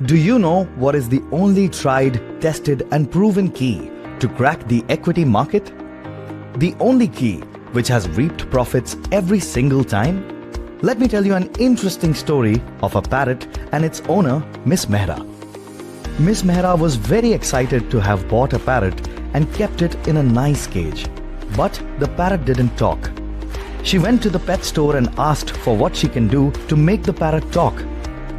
Do you know what is the only tried, tested and proven key to crack the equity market? The only key which has reaped profits every single time? Let me tell you an interesting story of a parrot and its owner, Miss Mehra. Miss Mehra was very excited to have bought a parrot and kept it in a nice cage. But the parrot didn't talk. She went to the pet store and asked for what she can do to make the parrot talk.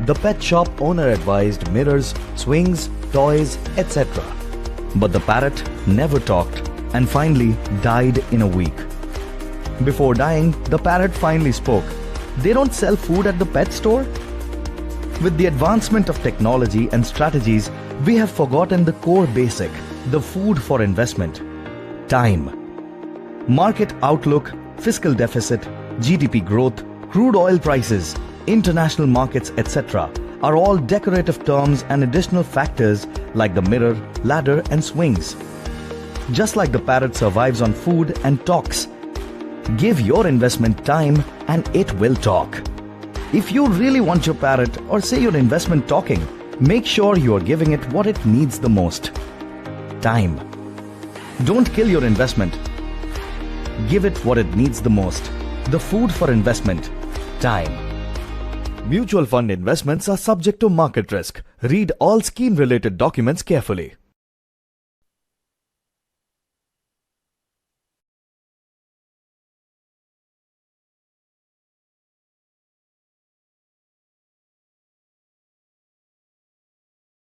The pet shop owner advised mirrors, swings, toys, etc. But the parrot never talked and finally died in a week. Before dying, the parrot finally spoke. They don't sell food at the pet store? With the advancement of technology and strategies, we have forgotten the core basic, the food for investment: time. Market outlook, fiscal deficit, GDP growth, crude oil prices, international markets, etc. are all decorative terms and additional factors like the mirror, ladder and swings. Just like the parrot survives on food and talks, give your investment time and it will talk. If you really want your parrot or say your investment talking, make sure you are giving it what it needs the most: time. Don't kill your investment. Give it what it needs the most: the food for investment, time. Mutual fund investments are subject to market risk. Read all scheme-related documents carefully.